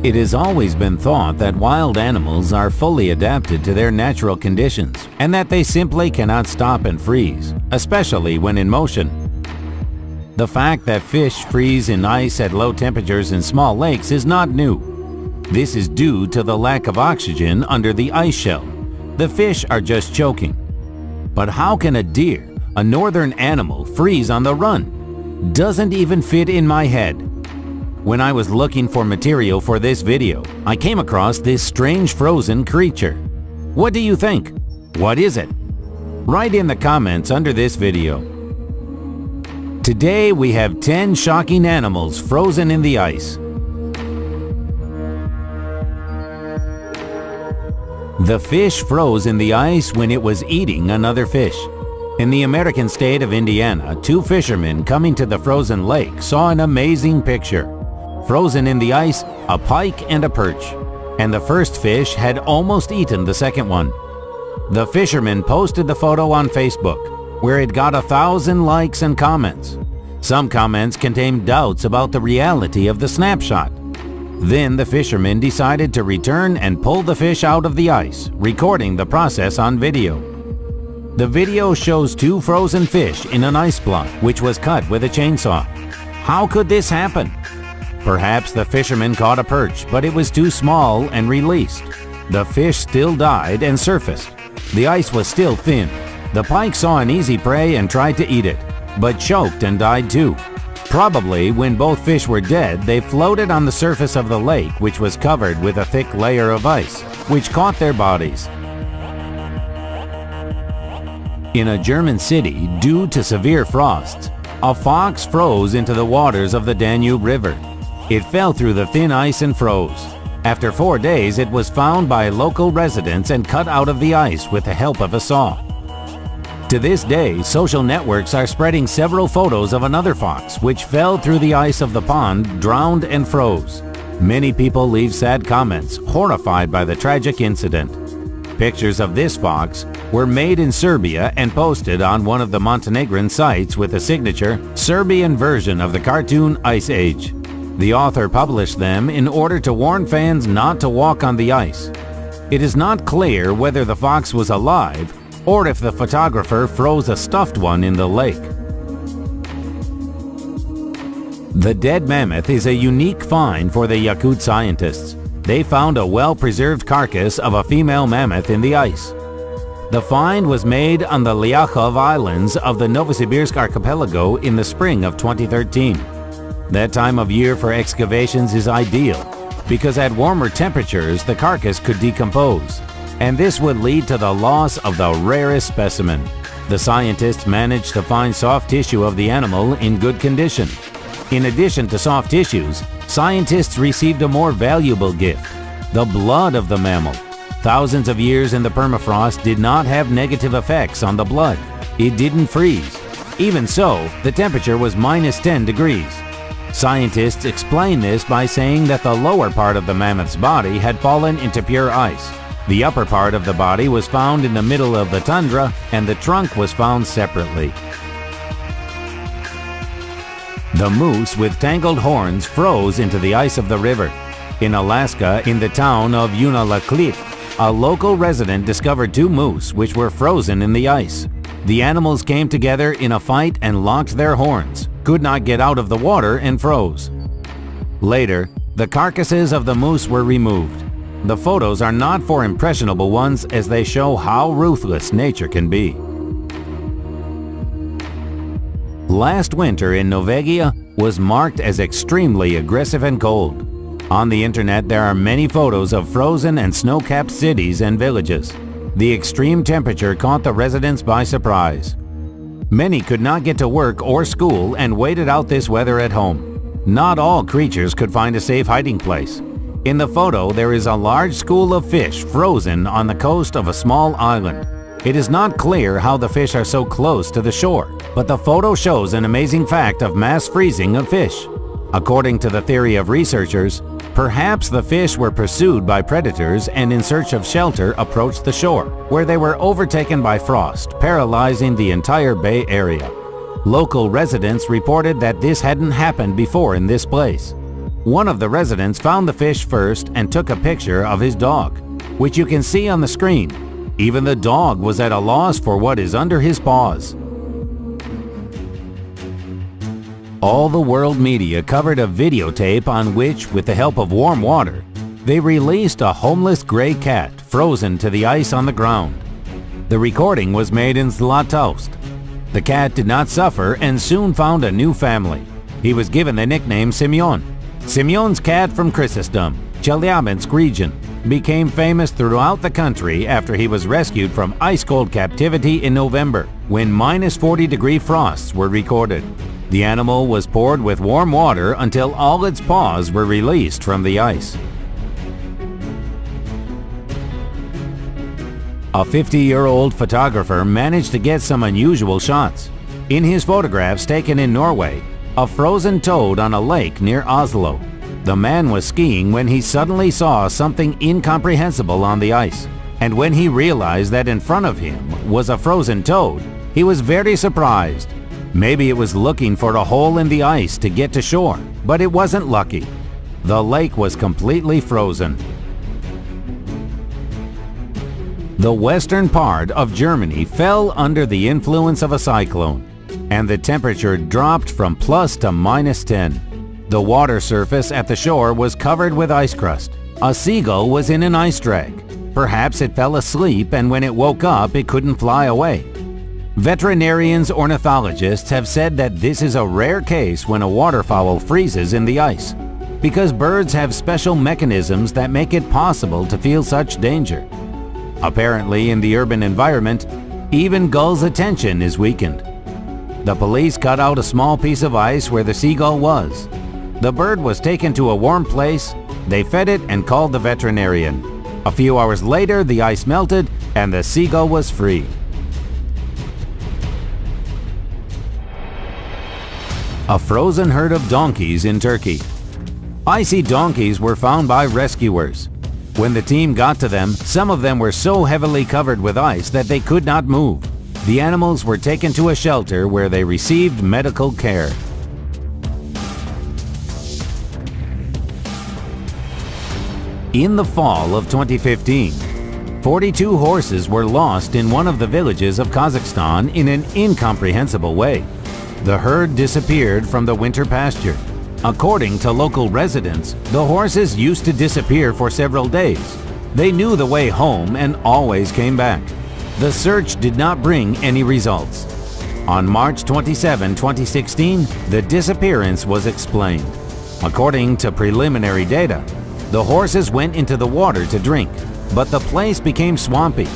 It has always been thought that wild animals are fully adapted to their natural conditions and that they simply cannot stop and freeze, especially when in motion. The fact that fish freeze in ice at low temperatures in small lakes is not new. This is due to the lack of oxygen under the ice shell. The fish are just choking. But how can a deer, a northern animal, freeze on the run? Doesn't even fit in my head. When I was looking for material for this video, I came across this strange frozen creature. What do you think? What is it? Write in the comments under this video. Today we have 10 shocking animals frozen in the ice. The fish froze in the ice when it was eating another fish. In the American state of Indiana, 2 fishermen coming to the frozen lake saw an amazing picture. Frozen in the ice, a pike and a perch, and the first fish had almost eaten the second one. The fisherman posted the photo on Facebook, where it got 1,000 likes and comments. Some comments contained doubts about the reality of the snapshot. Then the fisherman decided to return and pull the fish out of the ice, recording the process on video. The video shows 2 frozen fish in an ice block, which was cut with a chainsaw. How could this happen? Perhaps the fisherman caught a perch, but it was too small and released. The fish still died and surfaced. The ice was still thin. The pike saw an easy prey and tried to eat it, but choked and died too. Probably when both fish were dead, they floated on the surface of the lake, which was covered with a thick layer of ice, which caught their bodies. In a German city, due to severe frosts, a fox froze into the waters of the Danube River. It fell through the thin ice and froze. After 4 days, it was found by local residents and cut out of the ice with the help of a saw. To this day, social networks are spreading several photos of another fox which fell through the ice of the pond, drowned and froze. Many people leave sad comments, horrified by the tragic incident. Pictures of this fox were made in Serbia and posted on one of the Montenegrin sites with the signature "Serbian version of the cartoon Ice Age." The author published them in order to warn fans not to walk on the ice. It is not clear whether the fox was alive or if the photographer froze a stuffed one in the lake. The dead mammoth is a unique find for the Yakut scientists. They found a well-preserved carcass of a female mammoth in the ice. The find was made on the Liakhov Islands of the Novosibirsk archipelago in the spring of 2013. That time of year for excavations is ideal because at warmer temperatures the carcass could decompose, and this would lead to the loss of the rarest specimen. The scientists managed to find soft tissue of the animal in good condition. In addition to soft tissues, scientists received a more valuable gift: the blood of the mammal. Thousands of years in the permafrost did not have negative effects on the blood. It didn't freeze. Even so, the temperature was -10 degrees. Scientists explain this by saying that the lower part of the mammoth's body had fallen into pure ice. The upper part of the body was found in the middle of the tundra, and the trunk was found separately. The moose with tangled horns froze into the ice of the river. In Alaska, in the town of Unalakleet, a local resident discovered 2 moose which were frozen in the ice. The animals came together in a fight and locked their horns, could not get out of the water and froze. Later, the carcasses of the moose were removed. The photos are not for impressionable ones as they show how ruthless nature can be. Last winter in Norvegia was marked as extremely aggressive and cold. On the internet there are many photos of frozen and snow-capped cities and villages. The extreme temperature caught the residents by surprise. Many could not get to work or school and waited out this weather at home. Not all creatures could find a safe hiding place. In the photo, there is a large school of fish frozen on the coast of a small island. It is not clear how the fish are so close to the shore, but the photo shows an amazing fact of mass freezing of fish. According to the theory of researchers, perhaps the fish were pursued by predators and in search of shelter approached the shore, where they were overtaken by frost, paralyzing the entire Bay Area. Local residents reported that this hadn't happened before in this place. One of the residents found the fish first and took a picture of his dog, which you can see on the screen. Even the dog was at a loss for what is under his paws. All the world media covered a videotape on which, with the help of warm water, they released a homeless gray cat frozen to the ice on the ground. The recording was made in Zlatoust. The cat did not suffer and soon found a new family. He was given the nickname Simeon. Simeon's cat from Chrysostom, Chelyabinsk region, became famous throughout the country after he was rescued from ice-cold captivity in November, when -40-degree frosts were recorded. The animal was poured with warm water until all its paws were released from the ice. A 50-year-old photographer managed to get some unusual shots. In his photographs taken in Norway, a frozen toad on a lake near Oslo. The man was skiing when he suddenly saw something incomprehensible on the ice. And when he realized that in front of him was a frozen toad, he was very surprised. Maybe it was looking for a hole in the ice to get to shore, but it wasn't lucky. The lake was completely frozen. The western part of Germany fell under the influence of a cyclone, and the temperature dropped from plus to -10. The water surface at the shore was covered with ice crust. A seagull was in an ice drag. Perhaps it fell asleep, and when it woke up, it couldn't fly away. Veterinarians ornithologists have said that this is a rare case when a waterfowl freezes in the ice, because birds have special mechanisms that make it possible to feel such danger. Apparently, in the urban environment, even gulls' attention is weakened. The police cut out a small piece of ice where the seagull was. The bird was taken to a warm place, they fed it and called the veterinarian. A few hours later, the ice melted and the seagull was free. A frozen herd of donkeys in Turkey. Icy donkeys were found by rescuers. When the team got to them, some of them were so heavily covered with ice that they could not move. The animals were taken to a shelter where they received medical care. In the fall of 2015, 42 horses were lost in one of the villages of Kazakhstan in an incomprehensible way. The herd disappeared from the winter pasture. According to local residents, the horses used to disappear for several days. They knew the way home and always came back. The search did not bring any results. On March 27, 2016, the disappearance was explained. According to preliminary data, the horses went into the water to drink, but the place became swampy.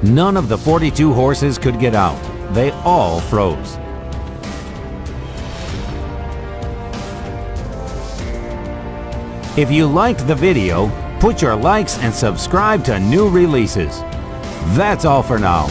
None of the 42 horses could get out. They all froze. If you liked the video, put your likes and subscribe to new releases. That's all for now.